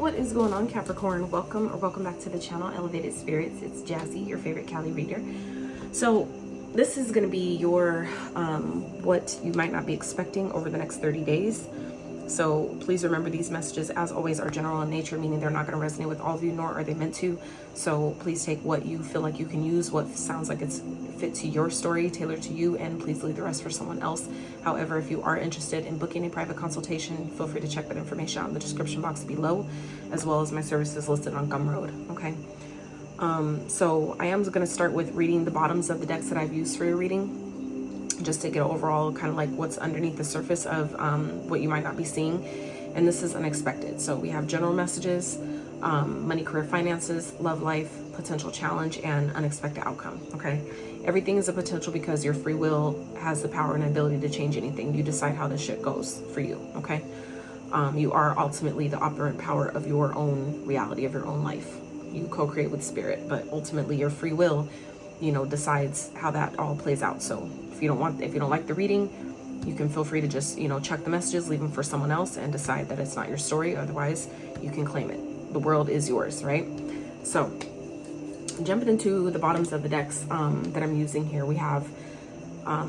What is going on, Capricorn? Welcome back to the channel, Elevated Spirits. It's Jazi, your favorite Cali reader. So this is going to be your what you might not be expecting over the next 30 days. So please remember, these messages, as always, are general in nature, meaning they're not going to resonate with all of you, nor are they meant to. So please take what you feel like you can use, what sounds like it's fit to your story, tailored to you, and please leave the rest for someone else. However, if you are interested in booking a private consultation, feel free to check that information out in the description box below, as well as my services listed on Gumroad. Okay. So I am going to start with reading the bottoms of the decks that I've used for your reading, just to get overall kind of like what's underneath the surface of what you might not be seeing. And this is unexpected. So we have general messages, money, career, finances, love life, potential challenge, and unexpected outcome. Okay. Everything is a potential because your free will has the power and ability to change anything. You decide how this shit goes for you. Okay. You are ultimately the operant power of your own reality, of your own life. You co-create with spirit, but ultimately your free will, you know, decides how that all plays out. So if you don't like the reading, you can feel free to just, you know, check the messages, leave them for someone else, and decide that it's not your story. Otherwise, you can claim it. The world is yours, right? So jumping into the bottoms of the decks that I'm using here, we have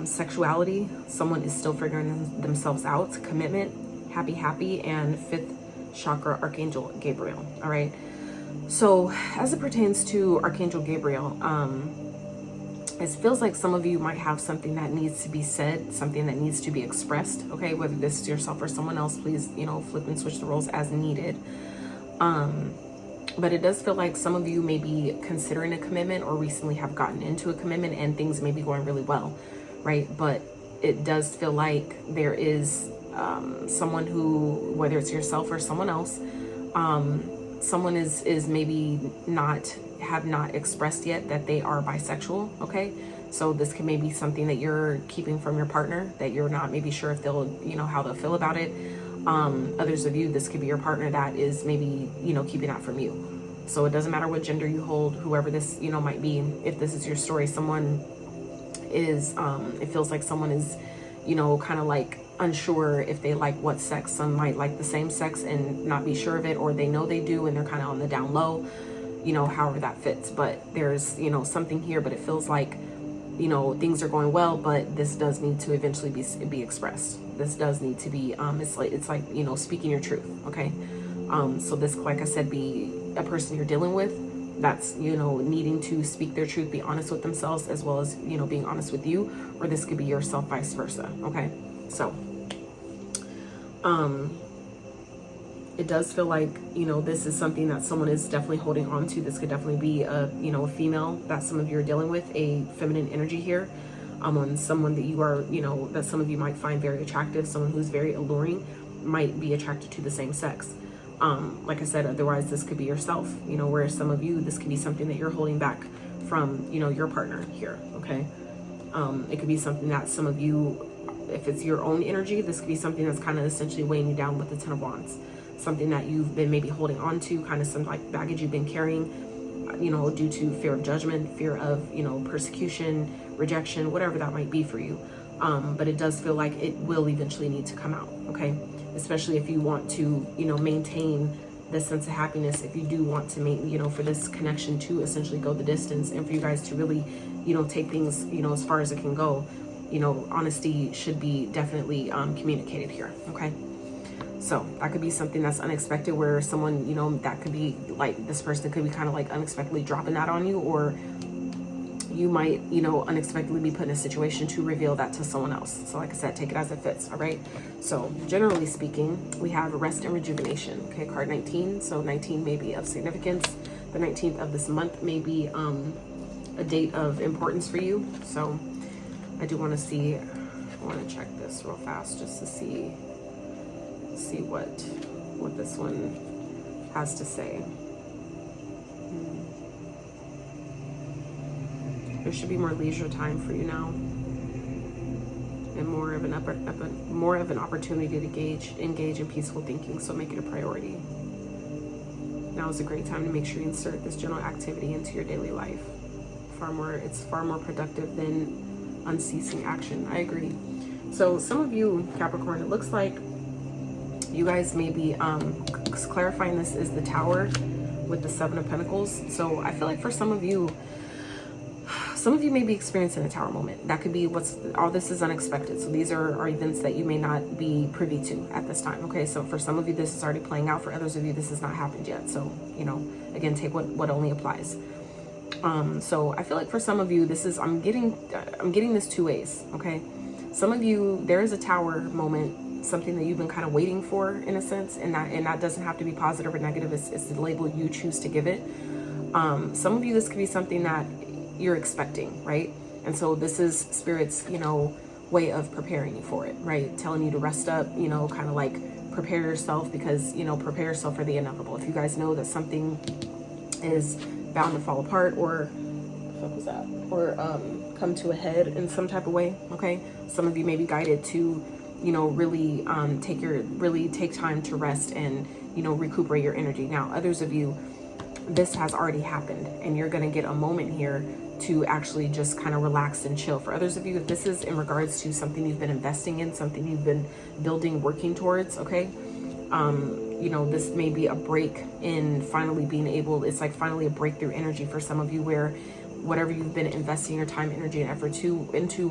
sexuality. Someone is still figuring themselves out. Commitment, happy, and fifth chakra, Archangel Gabriel. All right. So as it pertains to Archangel Gabriel, it feels like some of you might have something that needs to be said, something that needs to be expressed. Okay, whether this is yourself or someone else, please, you know, flip and switch the roles as needed. But it does feel like some of you may be considering a commitment or recently have gotten into a commitment and things may be going really well, right? But it does feel like there is someone who, whether it's yourself or someone else, someone is maybe have not expressed yet that they are bisexual. Okay, so this can maybe something that you're keeping from your partner, that you're not maybe sure if they'll, you know, how they'll feel about it. Others of you, this could be your partner that is maybe, you know, keeping that from you. So it doesn't matter what gender you hold, whoever this, you know, might be. If this is your story, someone is it feels like someone is, you know, kind of like unsure if they like what sex. Some might like the same sex and not be sure of it, or they know they do and they're kind of on the down low, you know, however that fits. But there's, you know, something here, but it feels like, you know, things are going well, but this does need to eventually be expressed. This does need to be it's like, you know, speaking your truth. Okay. So this, like I said, be a person you're dealing with that's, you know, needing to speak their truth, be honest with themselves, as well as, you know, being honest with you. Or this could be yourself, vice versa. Okay. So it does feel like, you know, this is something that someone is definitely holding on to. This could definitely be a, you know, a female that some of you are dealing with, a feminine energy here, on someone that you are, you know, that some of you might find very attractive, someone who's very alluring, might be attracted to the same sex. Like I said, otherwise this could be yourself, you know, whereas some of you, this could be something that you're holding back from, you know, your partner here. Okay. It could be something that some of you, if it's your own energy, this could be something that's kind of essentially weighing you down with the Ten of Wands. Something that you've been maybe holding on to, kind of some like baggage you've been carrying, you know, due to fear of judgment, fear of, you know, persecution, rejection, whatever that might be for you. But it does feel like it will eventually need to come out. Okay. Especially if you want to, you know, maintain this sense of happiness, if you do want to make, you know, for this connection to essentially go the distance, and for you guys to really, you know, take things, you know, as far as it can go, you know, honesty should be definitely communicated here. Okay. So that could be something that's unexpected, where someone, you know, that could be like, this person could be kind of like unexpectedly dropping that on you, or you might, you know, unexpectedly be put in a situation to reveal that to someone else. So like I said, take it as it fits. All right. So generally speaking, we have rest and rejuvenation. Okay. Card 19. So 19 may be of significance. The 19th of this month may be a date of importance for you. So I do want to see, I want to check this real fast just to see what this one has to say. There should be more leisure time for you now, and more of an opportunity to engage in peaceful thinking. So make it a priority. Now is a great time to make sure you insert this general activity into your daily life. It's far more productive than unceasing action. I agree. So some of you, Capricorn, it looks like you guys may be clarifying this is the Tower with the Seven of Pentacles. So I feel like for some of you may be experiencing a Tower moment. That could be all this is unexpected. So these are events that you may not be privy to at this time. Okay, so for some of you, this is already playing out. For others of you, this has not happened yet. So, you know, again, take what only applies. So I feel like for some of you, this is, I'm getting this two ways. Okay. Some of you, there is a Tower moment, something that you've been kind of waiting for in a sense, and that doesn't have to be positive or negative. It's the label you choose to give it. Some of you, this could be something that you're expecting, right? And so this is Spirit's, you know, way of preparing you for it, right? Telling you to rest up, you know, kind of like prepare yourself, because, you know, prepare yourself for the inevitable. If you guys know that something is bound to fall apart, or what the fuck was that? Or come to a head in some type of way, okay? Some of you may be guided to, you know, really take time to rest and, you know, recuperate your energy. Now, others of you, this has already happened, and you're going to get a moment here to actually just kind of relax and chill. For others of you, if this is in regards to something you've been investing in, something you've been building, working towards, okay, you know, this may be a break in finally being able, it's like finally a breakthrough energy for some of you, where whatever you've been investing your time, energy, and effort into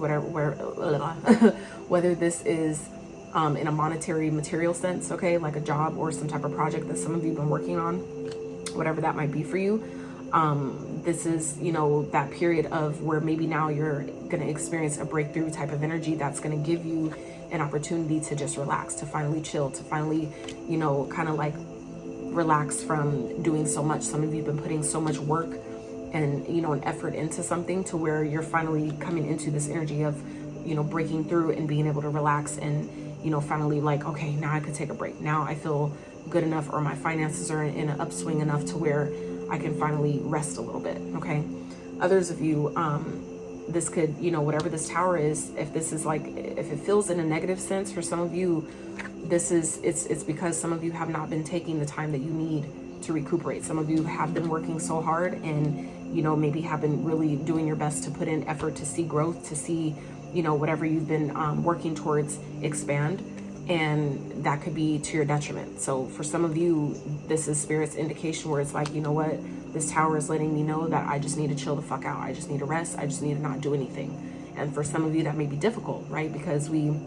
whether this is in a monetary, material sense, okay, like a job or some type of project that some of you have been working on, whatever that might be for you. This is, you know, that period of where maybe now you're going to experience a breakthrough type of energy that's going to give you an opportunity to just relax, to finally chill, to finally, you know, kind of like relax from doing so much. Some of you have been putting so much work and, you know, an effort into something to where you're finally coming into this energy of, you know, breaking through and being able to relax and, you know, finally like, okay, now I could take a break. Now I feel good enough, or my finances are in an upswing enough to where I can finally rest a little bit. Okay. Others of you, this could, you know, whatever this Tower is, if this is like, if it feels in a negative sense for some of you, this is, it's because some of you have not been taking the time that you need to recuperate. Some of you have been working so hard and, you know, maybe have been really doing your best to put in effort to see growth, to see, you know, whatever you've been working towards expand. And that could be to your detriment. So for some of you, this is Spirit's indication where it's like, you know what, this Tower is letting me know that I just need to chill the fuck out. I just need to rest. I just need to not do anything. And for some of you, that may be difficult, right? Because we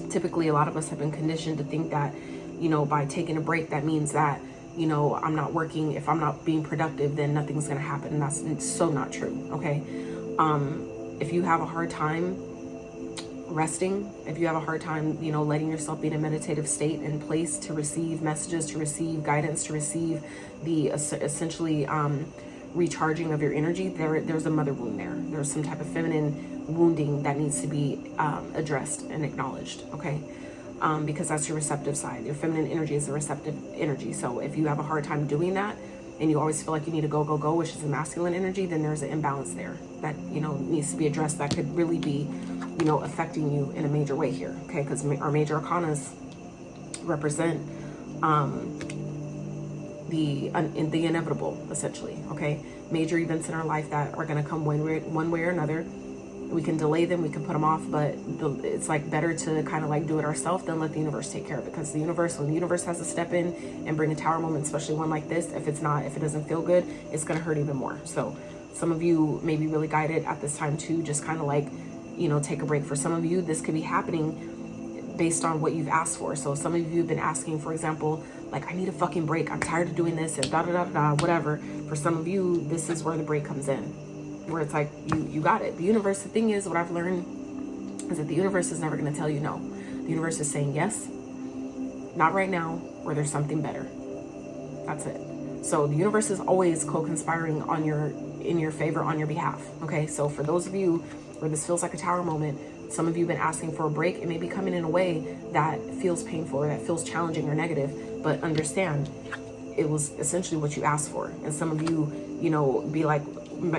typically, a lot of us have been conditioned to think that, you know, by taking a break, that means that, you know, I'm not working. If I'm not being productive, then nothing's going to happen. And that's so not true. Okay. If you have a hard time resting, if you have a hard time, you know, letting yourself be in a meditative state and place to receive messages, to receive guidance, to receive the essentially recharging of your energy, there's a mother wound there. There's some type of feminine wounding that needs to be addressed and acknowledged. Okay. Because that's your receptive side. Your feminine energy is a receptive energy. So if you have a hard time doing that, and you always feel like you need to go, which is a masculine energy, then there's an imbalance there that, you know, needs to be addressed. That could really be, you know, affecting you in a major way here. Okay. Because our major arcanas represent the inevitable, essentially. Okay. Major events in our life that are going to come one way or another. We can delay them, we can put them off, but it's like better to kind of like do it ourselves than let the universe take care of it. Because the universe, when the universe has to step in and bring a Tower moment, especially one like this, if it doesn't feel good, it's going to hurt even more. So some of you may be really guided at this time to just kind of like, you know, take a break. For some of you, this could be happening based on what you've asked for. So some of you have been asking, for example, like, I need a fucking break. I'm tired of doing this and whatever. For some of you, this is where the break comes in, where it's like, you got it. The universe, the thing is, what I've learned is that the universe is never going to tell you no. The universe is saying yes, not right now, or there's something better. That's it. So the universe is always co-conspiring in your favor, on your behalf. Okay. So for those of you where this feels like a Tower moment, some of you have been asking for a break. It may be coming in a way that feels painful, or that feels challenging or negative, but understand it was essentially what you asked for. And some of you, you know, be like,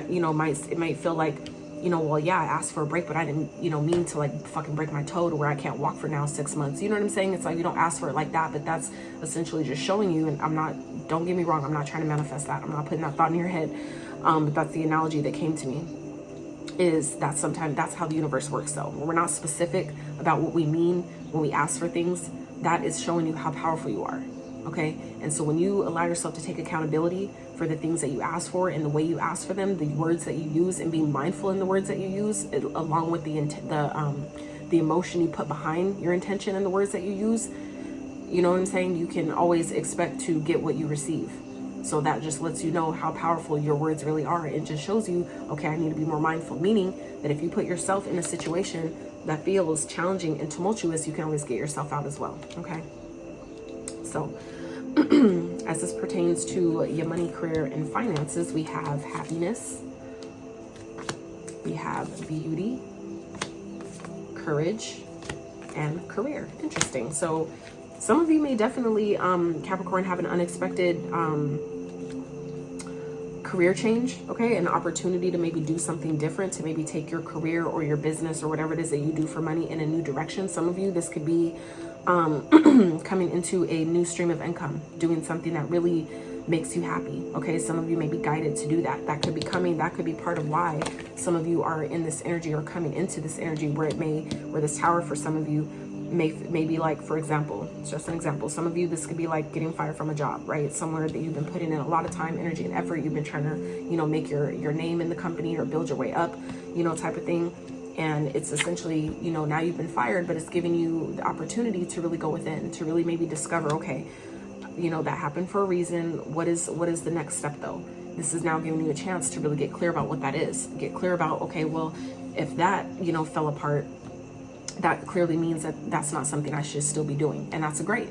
you know, it might feel like, you know, well, yeah, I asked for a break, but I didn't, you know, mean to like fucking break my toe to where I can't walk for now 6 months. You know what I'm saying? It's like, you don't ask for it like that, but that's essentially just showing you. And don't get me wrong, I'm not trying to manifest that. I'm not putting that thought in your head. But that's the analogy that came to me, is that sometimes that's how the universe works though. When we're not specific about what we mean when we ask for things, that is showing you how powerful you are. okay? And so when you allow yourself to take accountability for the things that you ask for and the way you ask for them, the words that you use, and being mindful in the words that you use, along with the emotion you put behind your intention and the words that you use, you know what I'm saying? You can always expect to get what you receive. So that just lets you know how powerful your words really are. It just shows you, okay, I need to be more mindful. Meaning that if you put yourself in a situation that feels challenging and tumultuous, you can always get yourself out as well, okay? So as this pertains to your money, career, and finances, we have happiness, we have beauty, courage, and career. Interesting. So some of you may definitely, Capricorn, have an unexpected career change, okay? An opportunity to maybe do something different, to maybe take your career or your business or whatever it is that you do for money in a new direction. Some of you, this could be coming into a new stream of income, doing something that really makes you happy, okay? Some of you may be guided to do that. That could be coming, that could be part of why some of you are in this energy or coming into this energy, where this tower for some of you may be like, for example, it's just an example, some of you, this could be like getting fired from a job, right? Somewhere that you've been putting in a lot of time, energy, and effort. You've been trying to, you know, make your name in the company or build your way up, you know, type of thing. And it's essentially, you know, now you've been fired, but it's giving you the opportunity to really go within, to really maybe discover, okay, you know, that happened for a reason. What is the next step though? This is now giving you a chance to really get clear about what that is. Get clear about, okay, well, if that, you know, fell apart, that clearly means that that's not something I should still be doing. And that's a great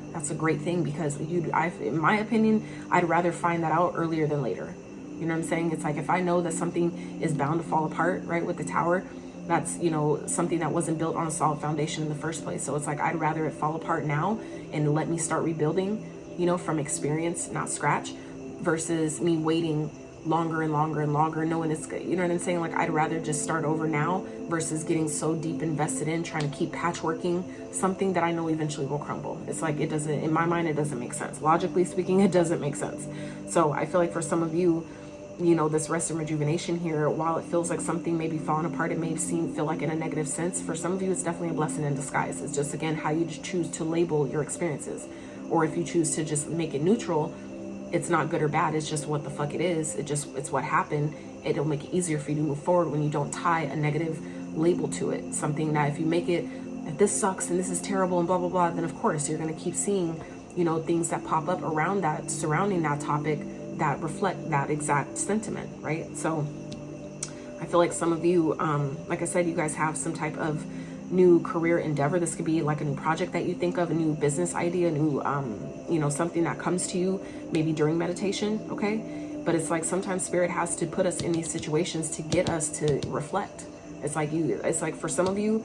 thing, because in my opinion, I'd rather find that out earlier than later. You know what I'm saying? It's like, if I know that something is bound to fall apart, right, with the tower, that's, you know, something that wasn't built on a solid foundation in the first place. So it's like, I'd rather it fall apart now and let me start rebuilding, you know, from experience, not scratch, versus me waiting longer and longer and longer, knowing it's good. You know what I'm saying? Like, I'd rather just start over now versus getting so deep invested in trying to keep patchworking something that I know eventually will crumble. It's like, it doesn't, in my mind, it doesn't make sense. Logically speaking, it doesn't make sense. So I feel like for some of you, you know, this rest and rejuvenation here, while it feels like something may be falling apart, it may feel like in a negative sense. For some of you, it's definitely a blessing in disguise. It's just, again, how you just choose to label your experiences. Or if you choose to just make it neutral, it's not good or bad. It's just what the fuck it is. It's what happened. It'll make it easier for you to move forward when you don't tie a negative label to it. Something that if you make it, if this sucks and this is terrible and blah, blah, blah, then of course you're going to keep seeing, you know, things that pop up around that, surrounding that topic, that reflect that exact sentiment, right? So I feel like some of you, like I said, you guys have some type of new career endeavor. This could be like a new project that you think of, a new business idea, a new, you know, something that comes to you maybe during meditation, okay? But it's like sometimes spirit has to put us in these situations to get us to reflect. It's like for some of you,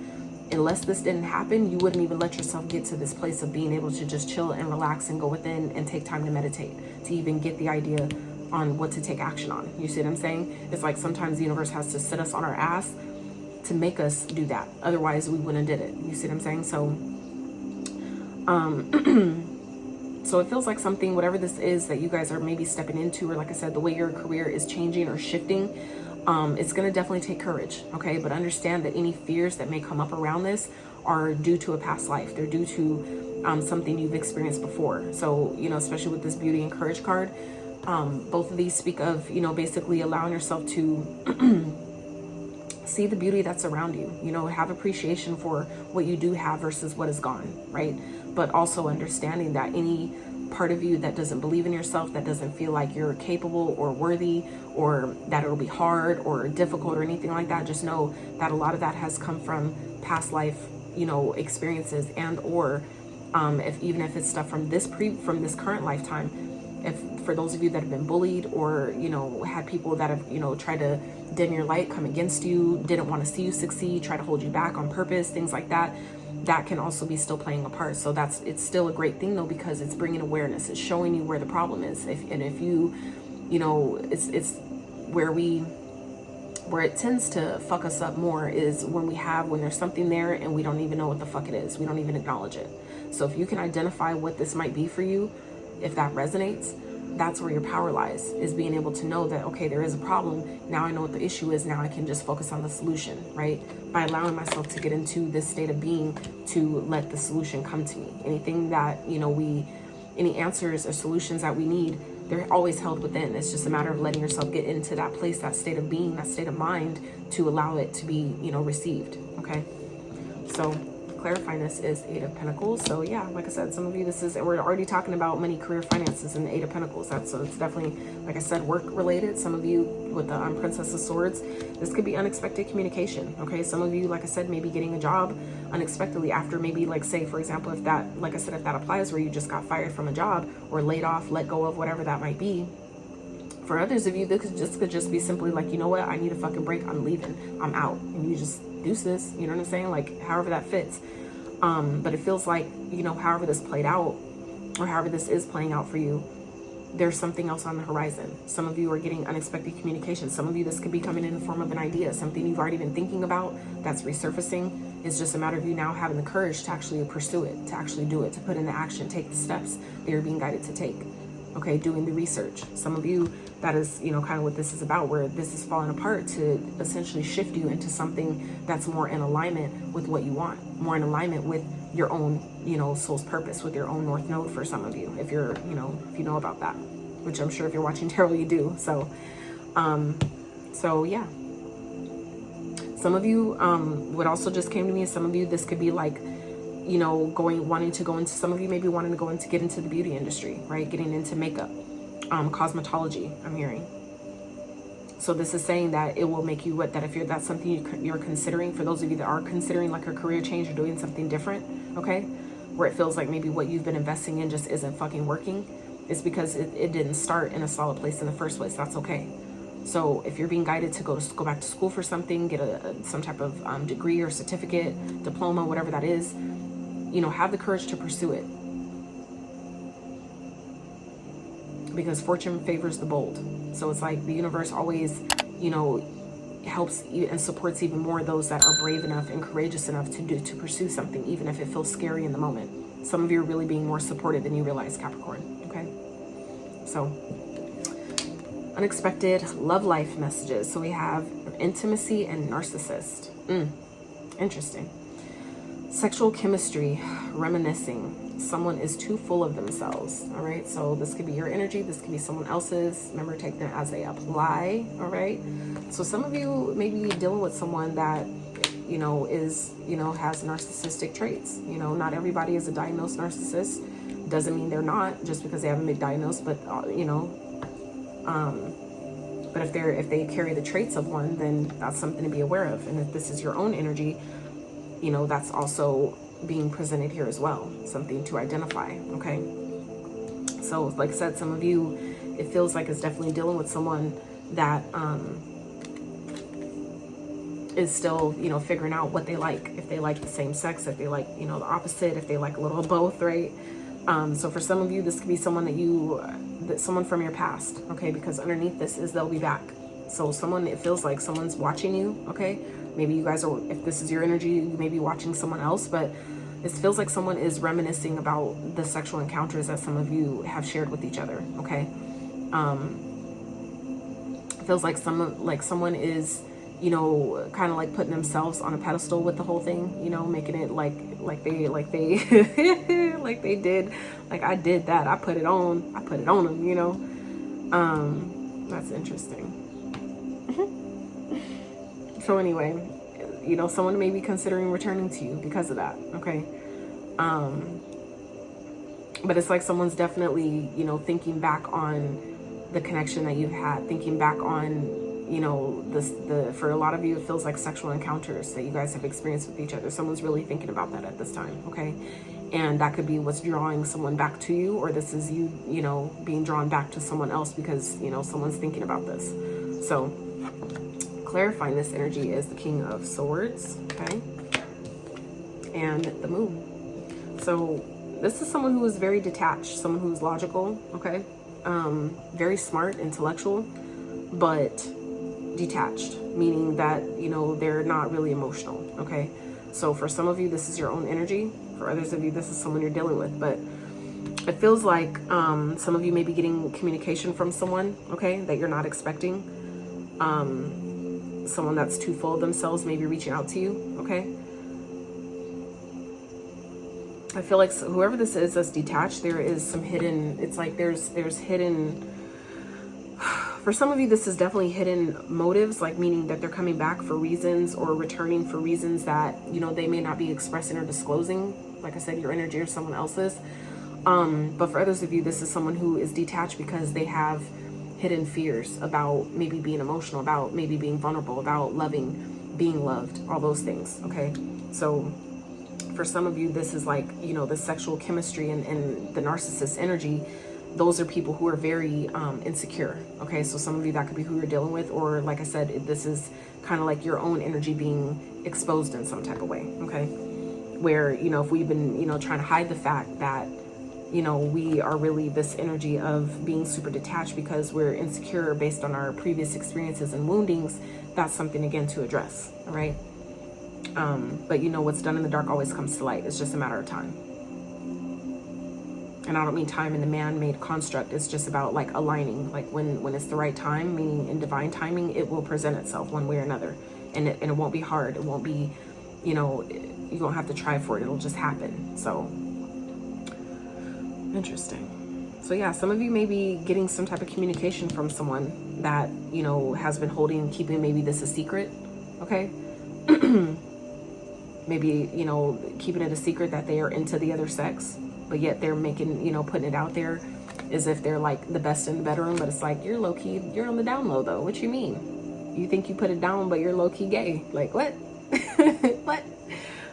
unless this didn't happen, you wouldn't even let yourself get to this place of being able to just chill and relax and go within and take time to meditate, to even get the idea on what to take action on. You see what I'm saying? It's like sometimes the universe has to sit us on our ass to make us do that. Otherwise, we wouldn't have did it. You see what I'm saying? So, so it feels like something, whatever this is that you guys are maybe stepping into, or like I said, the way your career is changing or shifting, it's going to definitely take courage, okay? But understand that any fears that may come up around this are due to a past life. They're due to something you've experienced before. So, you know, especially with this beauty and courage card, both of these speak of, you know, basically allowing yourself to see the beauty that's around you, you know, have appreciation for what you do have versus what is gone, right? But also understanding that any part of you that doesn't believe in yourself, that doesn't feel like you're capable or worthy, or that it'll be hard or difficult or anything like that, just know that a lot of that has come from past life, you know, experiences, and or even if it's stuff from this current lifetime. If for those of you that have been bullied, or, you know, had people that have, you know, tried to dim your light, come against you, didn't want to see you succeed, try to hold you back on purpose, things like that, that can also be still playing a part. So it's still a great thing though, because it's bringing awareness. It's showing you where the problem is. If you know, it's where it tends to fuck us up more is when there's something there and we don't even know what the fuck it is. We don't even acknowledge it. So if you can identify what this might be for you, if that resonates, that's where your power lies, is being able to know that, okay, there is a problem. Now I know what the issue is. Now I can just focus on the solution, right? By allowing myself to get into this state of being, to let the solution come to me. Anything that, you know, we any answers or solutions that we need, they're always held within. It's just a matter of letting yourself get into that place, that state of being, that state of mind, to allow it to be, you know, received. Okay. So clarifying this is Eight of Pentacles. So yeah, like I said, some of you, this is, we're already talking about money, career, finances, and the Eight of Pentacles. So it's definitely, like I said, work related. Some of you with the Princess of Swords, this could be unexpected communication. Okay. Some of you, like I said, maybe getting a job unexpectedly after, maybe, like, say, for example, if that, like I said, if that applies where you just got fired from a job or laid off, let go of, whatever that might be. For others of you, this could just be simply like, you know what, I need a fucking break, I'm leaving, I'm out, and you just deuce this, you know what I'm saying? Like, however that fits. But it feels like, you know, however this played out, or however this is playing out for you, there's something else on the horizon. Some of you are getting unexpected communication. Some of you, this could be coming in the form of an idea, something you've already been thinking about that's resurfacing. It's just a matter of you now having the courage to actually pursue it, to actually do it, to put into action, take the steps that you're being guided to take. Okay, doing the research. Some of you, that is, you know, kind of what this is about, where this is falling apart to essentially shift you into something that's more in alignment with what you want, more in alignment with your own, you know, soul's purpose, with your own North Node for some of you, if you're, you know, if you know about that, which I'm sure if you're watching tarot, you do. So, yeah. Some of you, what also just came to me is some of you, this could be like, you know, wanting to go into, some of you maybe wanting to go into, get into the beauty industry, right? Getting into makeup, cosmetology, I'm hearing. So this is saying that it will make you, that if that's something you're considering, for those of you that are considering like a career change or doing something different, okay, where it feels like maybe what you've been investing in just isn't fucking working, it's because it didn't start in a solid place in the first place. That's okay. So if you're being guided to go back to school for something, get some type of degree or certificate, diploma, whatever that is, you know, have the courage to pursue it. Because fortune favors the bold. So it's like the universe always, you know, helps and supports even more those that are brave enough and courageous enough to pursue something, even if it feels scary in the moment. Some of you are really being more supported than you realize, Capricorn. Okay. So unexpected love life messages. So we have intimacy and narcissist. Interesting. Sexual chemistry, reminiscing. Someone is too full of themselves. All right. So this could be your energy. This could be someone else's. Remember, take them as they apply. All right. So some of you may be dealing with someone that, you know, is, you know, has narcissistic traits. You know, not everybody is a diagnosed narcissist. Doesn't mean they're not just because they haven't been diagnosed, but, you know, but if they carry the traits of one, then that's something to be aware of. And if this is your own energy, you know, that's also being presented here as well, something to identify. Okay. So like I said, some of you, it feels like it's definitely dealing with someone that is still, you know, figuring out what they like, if they like the same sex, if they like, you know, the opposite, if they like a little of both, right? So for some of you, this could be someone someone from your past, okay? Because underneath this is they'll be back. So someone, it feels like someone's watching you, okay? Maybe you guys are, if this is your energy, you may be watching someone else, but it feels like someone is reminiscing about the sexual encounters that some of you have shared with each other, okay? It feels like someone is, you know, kind of like putting themselves on a pedestal with the whole thing, you know, making it like they like they did, like I did that, I put it on them, you know. That's interesting. So anyway, you know, someone may be considering returning to you because of that, okay? But it's like someone's definitely, you know, thinking back on the connection that you've had, thinking back on, you know, for a lot of you, it feels like sexual encounters that you guys have experienced with each other. Someone's really thinking about that at this time, okay? And that could be what's drawing someone back to you, or this is you, you know, being drawn back to someone else because, you know, someone's thinking about this. So clarifying this energy is the King of Swords, okay? And the Moon. So this is someone who is very detached, someone who's logical, okay? Very smart, intellectual, but detached, meaning that, you know, they're not really emotional, okay? So for some of you, this is your own energy. For others of you, this is someone you're dealing with. But it feels like some of you may be getting communication from someone, okay, that you're not expecting. Someone that's too full of themselves may be reaching out to you, okay? I feel like whoever this is that's detached, there is some hidden, it's like there's hidden, for some of you, this is definitely hidden motives, like meaning that they're coming back for reasons or returning for reasons that, you know, they may not be expressing or disclosing. Like I said, your energy or someone else's. But for others of you, this is someone who is detached because they have hidden fears about maybe being emotional, about maybe being vulnerable, about loving, being loved, all those things. Okay. So for some of you, this is like, you know, the sexual chemistry and the narcissist energy. Those are people who are very insecure. Okay, so some of you, that could be who you're dealing with, or like I said, this is kind of like your own energy being exposed in some type of way. Okay, where, you know, if we've been, you know, trying to hide the fact that, you know, we are really this energy of being super detached because we're insecure based on our previous experiences and woundings, that's something again to address. All right. But you know, what's done in the dark always comes to light. It's just a matter of time. And I don't mean time in the man-made construct. It's just about like aligning, like when it's the right time, meaning in divine timing, it will present itself one way or another. And it won't be hard. It won't be, you know, you don't have to try for it. It'll just happen. So interesting. So yeah, some of you may be getting some type of communication from someone that, you know, has been keeping maybe this a secret. Okay. Maybe, you know, keeping it a secret that they are into the other sex. But yet they're making, you know, putting it out there as if they're like the best in the bedroom. But it's like, you're low key, you're on the down low though. What you mean? You think you put it down, but you're low key gay. Like what? What?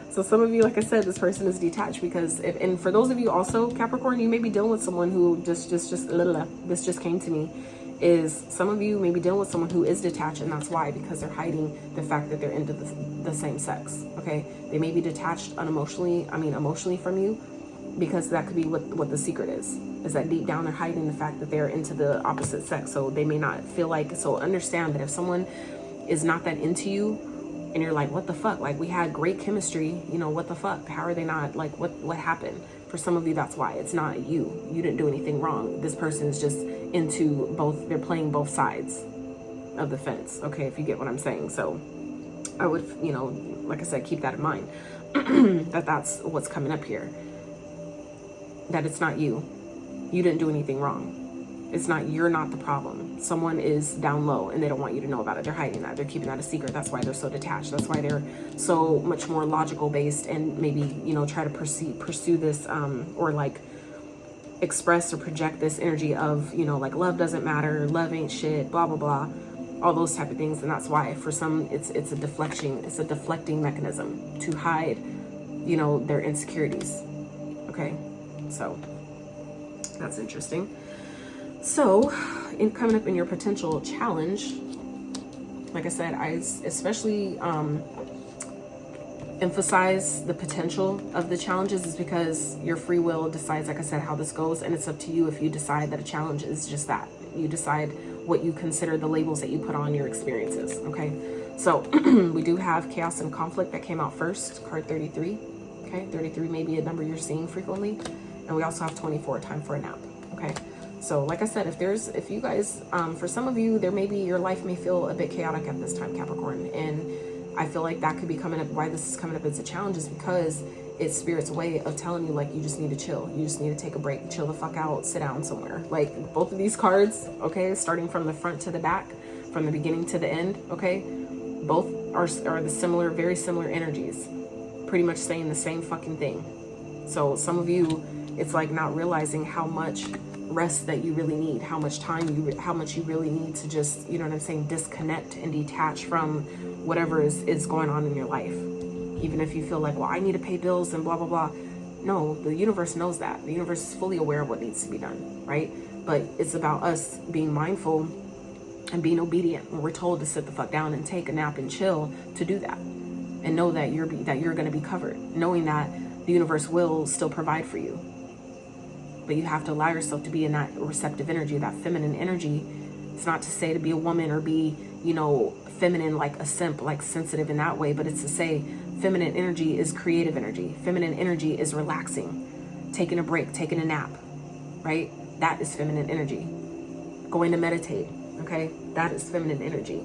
So some of you, like I said, this person is detached because and for those of you also, Capricorn, you may be dealing with someone who this just came to me, is some of you may be dealing with someone who is detached, and that's why, because they're hiding the fact that they're into the same sex. Okay. They may be detached emotionally from you, because that could be what the secret is that deep down they're hiding the fact that they're into the opposite sex. So they may not feel like, so understand that if someone is not that into you and you're like, what the fuck, like we had great chemistry, you know, what the fuck, how are they not, like what happened? For some of you, that's why. It's not you didn't do anything wrong. This person is just into both, they're playing both sides of the fence. Okay, if you get what I'm saying. So I would, you know, like I said, keep that in mind. That's what's coming up here. That it's not you didn't do anything wrong. It's not, you're not the problem. Someone is down low and they don't want you to know about it. They're hiding that. They're keeping that a secret. That's why they're so detached. That's why they're so much more logical based, and maybe, you know, try to pursue this or like express or project this energy of, you know, like love doesn't matter, love ain't shit, blah blah blah, all those type of things. And that's why for some it's a deflecting mechanism to hide, you know, their insecurities. Okay. So that's interesting. So coming up in your potential challenge, like I said, I especially emphasize the potential of the challenges, is because your free will decides, like I said, how this goes. And it's up to you if you decide that a challenge is just that. You decide what you consider the labels that you put on your experiences. Okay. So we do have chaos and conflict that came out first, card 33. Okay. 33 may be a number you're seeing frequently. And we also have 24, time for a nap. Okay. So like I said, if you guys, for some of you, your life may feel a bit chaotic at this time, Capricorn. And I feel like that could be coming up. Why this is coming up as a challenge is because it's Spirit's way of telling you, like, you just need to chill. You just need to take a break, chill the fuck out, sit down somewhere. Like both of these cards, okay, starting from the front to the back, from the beginning to the end, okay, both are the very similar energies, pretty much saying the same fucking thing. So some of you, it's like not realizing how much rest that you really need, how much time how much you really need to just, you know what I'm saying, disconnect and detach from whatever is going on in your life. Even if you feel like, well, I need to pay bills and blah blah blah. No, the universe knows that. The universe is fully aware of what needs to be done, right? But it's about us being mindful and being obedient when we're told to sit the fuck down and take a nap and chill, to do that, and know that you're going to be covered, knowing that the universe will still provide for you. But you have to allow yourself to be in that receptive energy, that feminine energy. It's not to say to be a woman or be, you know, feminine like a simp, like sensitive in that way, but it's to say feminine energy is creative energy. Feminine energy is relaxing, taking a break, taking a nap, right? That is feminine energy. Going to meditate, okay? That is feminine energy.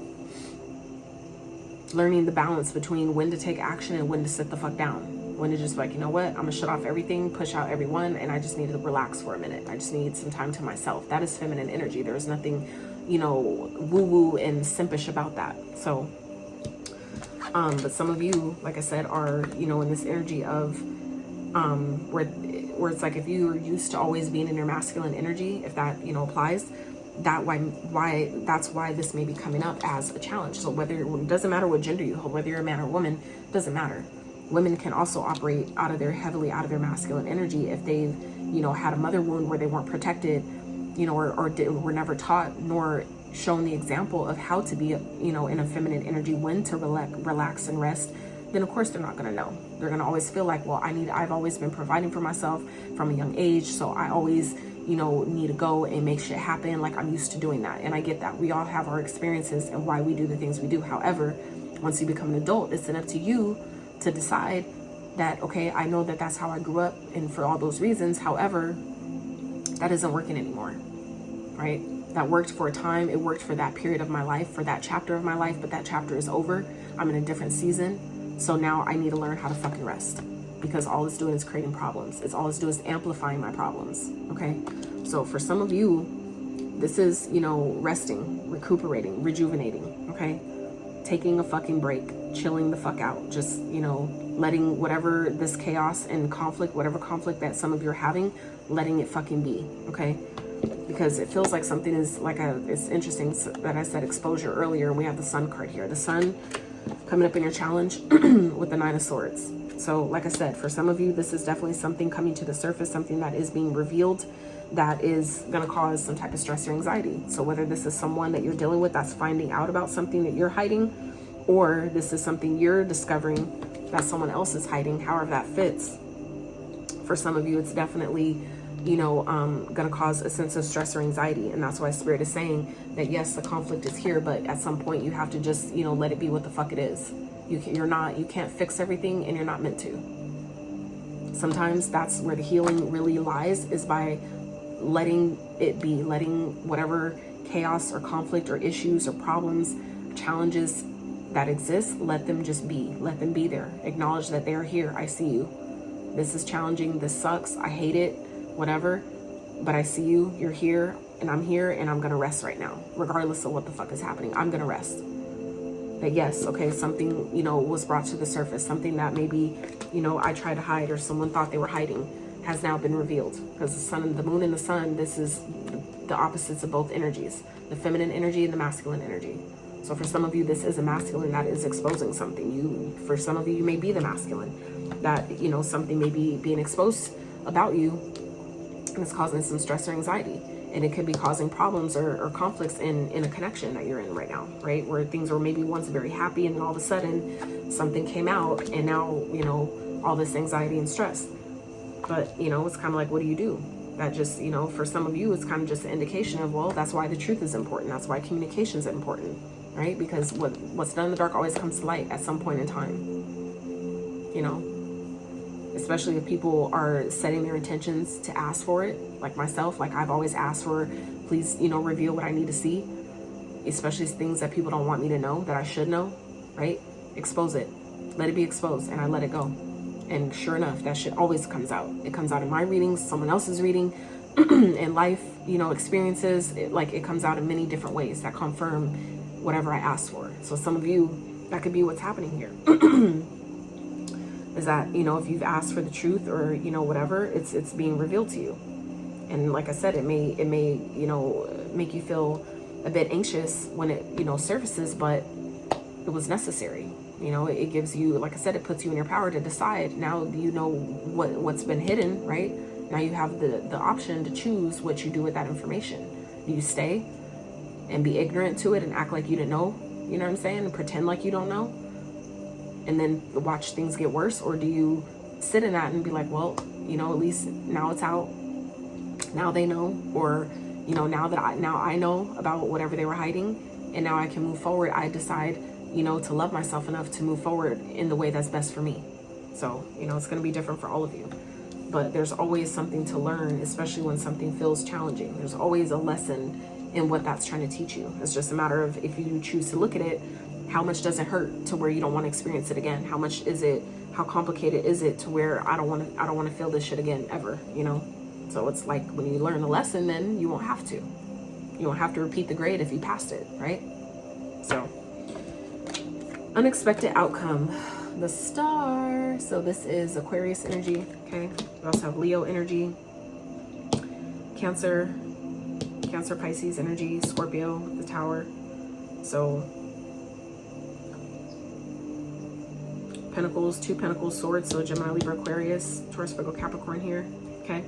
Learning the balance between when to take action and when to sit the fuck down. when to just like, you know what, I'm gonna shut off everything, push out everyone, and I just need to relax for a minute. I just need some time to myself. That is feminine energy. There is nothing, you know, woo-woo and simpish about that. So, but some of you, like I said, are, you know, in this energy of, where it's like, if you're used to always being in your masculine energy, if that, you know, applies, that's why this may be coming up as a challenge. So whether, it doesn't matter what gender you hold, whether you're a man or woman, doesn't matter. Women can also operate heavily out of their masculine energy if they've, you know, had a mother wound where they weren't protected, you know, or were never taught nor shown the example of how to be, you know, in a feminine energy, when to relax and rest. Then of course they're not going to know. They're going to always feel like, well, I've always been providing for myself from a young age, so I always, you know, need to go and make shit happen. Like, I'm used to doing that. And I get that. We all have our experiences and why we do the things we do. However, once you become an adult, it's then up to you to decide that, okay, I know that that's how I grew up and for all those reasons. However, that isn't working anymore, right? That worked for a time. It worked for that period of my life, for that chapter of my life, but that chapter is over. I'm in a different season. So now I need to learn how to fucking rest, because all it's doing is creating problems. All it's doing is amplifying my problems, okay? So for some of you, this is, you know, resting, recuperating, rejuvenating, okay? Taking a fucking break, chilling the fuck out, just, you know, letting whatever this chaos and conflict, whatever conflict that some of you are having, letting it fucking be, okay? Because it feels like something is like it's interesting that I said exposure earlier, and we have the sun card here. The sun coming up in your challenge with the 9 of Swords. So like I said, for some of you, this is definitely something coming to the surface, something that is being revealed that is going to cause some type of stress or anxiety. So whether this is someone that you're dealing with that's finding out about something that you're hiding, or this is something you're discovering that someone else is hiding, however that fits. For some of you, it's definitely, you know, going to cause a sense of stress or anxiety. And that's why Spirit is saying that, yes, the conflict is here, but at some point you have to just, you know, let it be what the fuck it is. You can't fix everything, and you're not meant to. Sometimes that's where the healing really lies, is by letting it be, letting whatever chaos or conflict or issues or problems, challenges that exist, let them just be. Let them be there. Acknowledge that they're here. I see you. This is challenging. This sucks. I hate it. Whatever. But I see you. You're here, and I'm here, and I'm going to rest right now. Regardless of what the fuck is happening, I'm going to rest. That yes, okay, something, you know, was brought to the surface. Something that maybe, you know, I tried to hide, or someone thought they were hiding, has now been revealed. Because the sun, the moon and the sun, this is the opposites of both energies. The feminine energy and the masculine energy. So for some of you, this is a masculine that is exposing something. For some of you, you may be the masculine. That, you know, something may be being exposed about you, and it's causing some stress or anxiety. And it could be causing problems or conflicts in a connection that you're in right now, right? Where things were maybe once very happy, and then all of a sudden something came out, and now, you know, all this anxiety and stress. But, you know, it's kind of like, what do? That just, you know, for some of you, it's kind of just an indication of, well, that's why the truth is important. That's why communication is important, right? Because what's done in the dark always comes to light at some point in time, you know? Especially if people are setting their intentions to ask for it, like myself. Like, I've always asked for, please, you know, reveal what I need to see, especially things that people don't want me to know, that I should know, right? Expose it, let it be exposed, and I let it go. And sure enough, that shit always comes out. It comes out in my readings, someone else's reading, in life, you know, experiences. It comes out in many different ways that confirm whatever I asked for. So some of you, that could be what's happening here. Is that, you know, if you've asked for the truth, or, you know, whatever, it's being revealed to you. And like I said, it may, you know, make you feel a bit anxious when it, you know, surfaces, but it was necessary. You know, it gives you, like I said, it puts you in your power to decide. Now you know what's been hidden, right? Now you have the option to choose what you do with that information. Do you stay and be ignorant to it and act like you didn't know, you know what I'm saying, and pretend like you don't know, and then watch things get worse? Or do you sit in that and be like, well, you know, at least now it's out, now they know, or, you know, now I know about whatever they were hiding, and now I can move forward. I decide, you know, to love myself enough to move forward in the way that's best for me. So, you know, it's going to be different for all of you, but there's always something to learn, especially when something feels challenging. There's always a lesson in what that's trying to teach you. It's just a matter of, if you choose to look at it, how much does it hurt to where you don't want to experience it again? How how complicated is it to where I don't want to feel this shit again ever, you know? So it's like when you learn the lesson, then you won't have to. You won't have to repeat the grade if you passed it, right? So, unexpected outcome. The star. So this is Aquarius energy, okay? We also have Leo energy, Cancer, Pisces energy, Scorpio, the Tower. So Pentacles, 2 Pentacles, Swords, so Gemini, Libra, Aquarius, Taurus, Virgo, Capricorn here, okay?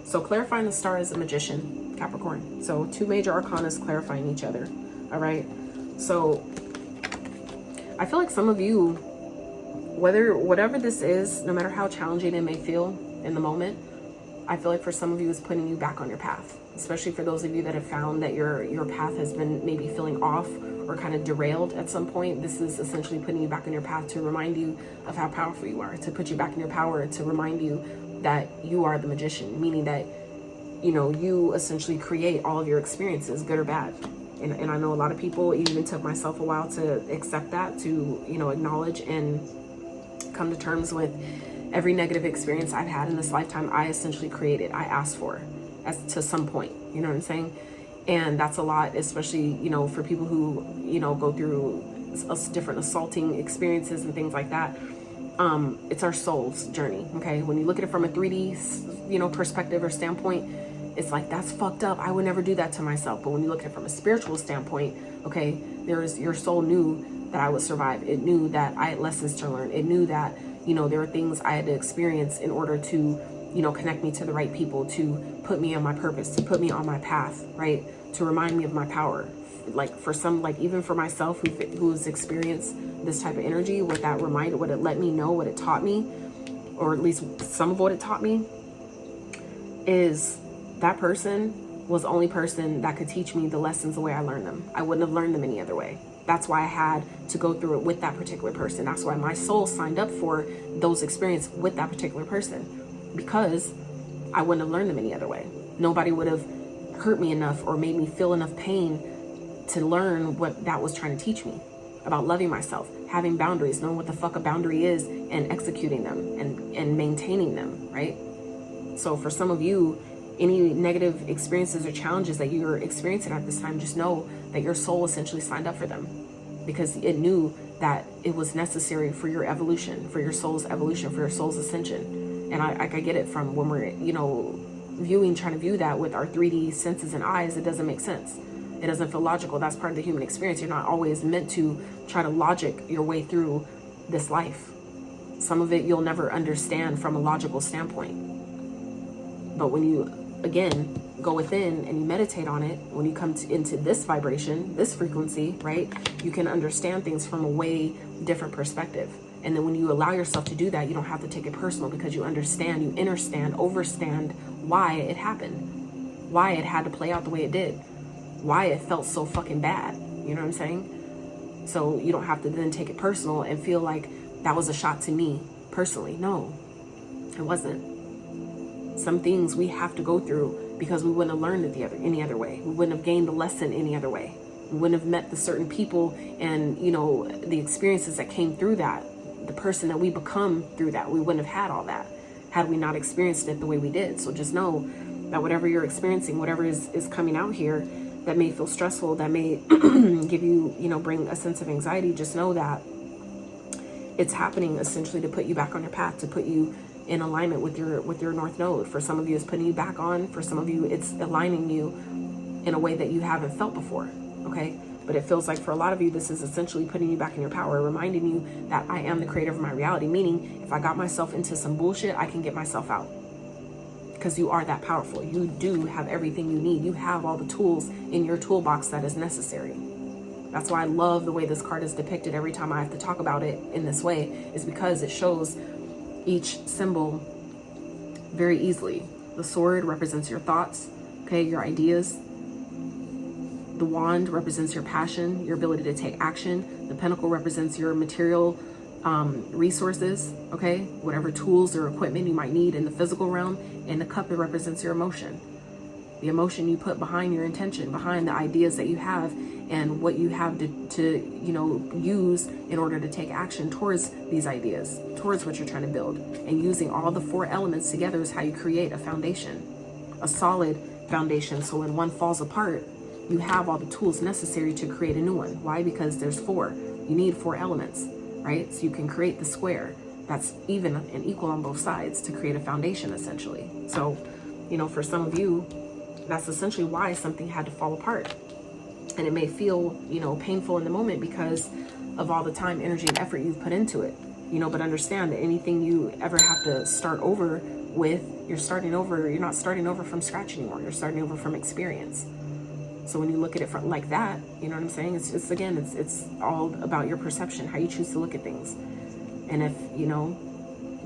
So clarifying the star is a magician, Capricorn. So 2 major arcanas clarifying each other, all right? So I feel like some of you, whatever this is, no matter how challenging it may feel in the moment, I feel like for some of you it's putting you back on your path, especially for those of you that have found that your path has been maybe feeling off or kind of derailed at some point. This is essentially putting you back on your path to remind you of how powerful you are, to put you back in your power, to remind you that you are the magician, meaning that, you know, you essentially create all of your experiences, good or bad. And I know a lot of people, it even took myself a while to accept that, to, you know, acknowledge and come to terms with every negative experience I've had in this lifetime. I essentially created, I asked for, as to some point, you know what I'm saying? And that's a lot, especially, you know, for people who, you know, go through different assaulting experiences and things like that. It's our soul's journey, okay? When you look at it from a 3D, you know, perspective or standpoint, it's like, that's fucked up. I would never do that to myself. But when you look at it from a spiritual standpoint, okay, your soul knew that I would survive. It knew that I had lessons to learn. It knew that, you know, there were things I had to experience in order to, you know, connect me to the right people, to put me on my purpose, to put me on my path, right? To remind me of my power. Like for some, like even for myself who's experienced this type of energy, what that reminded, what it let me know, what it taught me, or at least some of what it taught me, is that person was the only person that could teach me the lessons the way I learned them. I wouldn't have learned them any other way. That's why I had to go through it with that particular person. That's why my soul signed up for those experiences with that particular person, because I wouldn't have learned them any other way. Nobody would have hurt me enough or made me feel enough pain to learn what that was trying to teach me about loving myself, having boundaries, knowing what the fuck a boundary is, and executing them and maintaining them, right? So for some of you, any negative experiences or challenges that you're experiencing at this time, just know that your soul essentially signed up for them because it knew that it was necessary for your evolution, for your soul's evolution, for your soul's ascension. And I get it from when we're, you know, trying to view that with our 3D senses and eyes, it doesn't make sense. It doesn't feel logical. That's part of the human experience. You're not always meant to try to logic your way through this life. Some of it you'll never understand from a logical standpoint. But when you, again, go within and you meditate on it, when you come into this vibration, this frequency, right, you can understand things from a way different perspective. And then when you allow yourself to do that, you don't have to take it personal, because you understand, you understand, overstand why it happened, why it had to play out the way it did, why it felt so fucking bad. You know what I'm saying? So you don't have to then take it personal and feel like that was a shot to me personally. No, it wasn't. Some things we have to go through because we wouldn't have learned it any other way. We wouldn't have gained the lesson any other way. We wouldn't have met the certain people and, you know, the experiences that came through that, the person that we become through that. We wouldn't have had all that had we not experienced it the way we did. So just know that whatever you're experiencing, whatever is coming out here that may feel stressful, that may give you, you know, bring a sense of anxiety, just know that it's happening essentially to put you back on your path, to put you in alignment with your North Node. For some of you, it's putting you back on. For some of you, it's aligning you in a way that you haven't felt before, okay? But it feels like for a lot of you, this is essentially putting you back in your power, reminding you that I am the creator of my reality, meaning if I got myself into some bullshit, I can get myself out. Because you are that powerful. You do have everything you need. You have all the tools in your toolbox that is necessary. That's why I love the way this card is depicted every time I have to talk about it in this way, is because it shows each symbol very easily. The sword represents your thoughts, okay, your ideas. The wand represents your passion, your ability to take action. The pentacle represents your material resources, okay, whatever tools or equipment you might need in the physical realm. And the cup, it represents your emotion, the emotion you put behind your intention, behind the ideas that you have and what you have to you know, use in order to take action towards these ideas, towards what you're trying to build. And using all the 4 elements together is how you create a foundation, a solid foundation. So when one falls apart, you have all the tools necessary to create a new one. Why? Because there's 4. You need 4 elements, right? So you can create the square that's even and equal on both sides to create a foundation, essentially. So, you know, for some of you, that's essentially why something had to fall apart. And it may feel, you know, painful in the moment because of all the time, energy, and effort you've put into it. You know, but understand that anything you ever have to start over with, you're starting over. You're not starting over from scratch anymore. You're starting over from experience. So when you look at it from like that, you know what I'm saying? It's again, it's all about your perception, how you choose to look at things. And if, you know,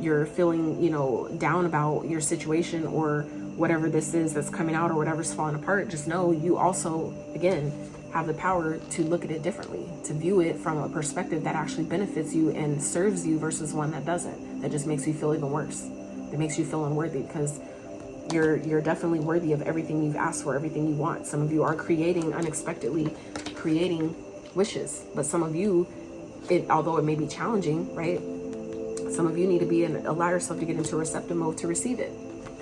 you're feeling, you know, down about your situation or whatever this is that's coming out or whatever's falling apart, just know you also, again, have the power to look at it differently, to view it from a perspective that actually benefits you and serves you versus one that doesn't, that just makes you feel even worse. That makes you feel unworthy, because you're definitely worthy of everything you've asked for, everything you want. Some of you are creating, unexpectedly creating wishes, but some of you, although it may be challenging, right? Some of you need to allow yourself to get into a receptive mode to receive it.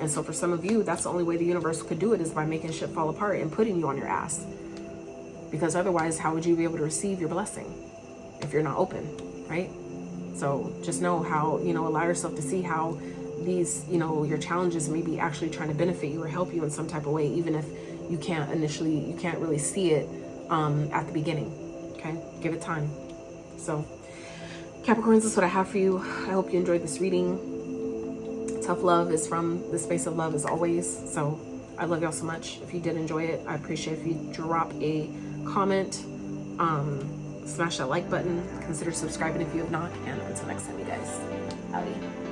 And so for some of you, that's the only way the universe could do it, is by making shit fall apart and putting you on your ass. Because otherwise, how would you be able to receive your blessing if you're not open, right? So just know how, you know, allow yourself to see how these, you know, your challenges may be actually trying to benefit you or help you in some type of way, even if you can't really see it at the beginning. Okay, give it time. So Capricorns, this is what I have for you. I hope you enjoyed this reading. Tough love is from the space of love as always. So I love y'all so much. If you did enjoy it, I appreciate if you drop a comment, smash that like button, consider subscribing if you have not, and until next time, you guys, howdy.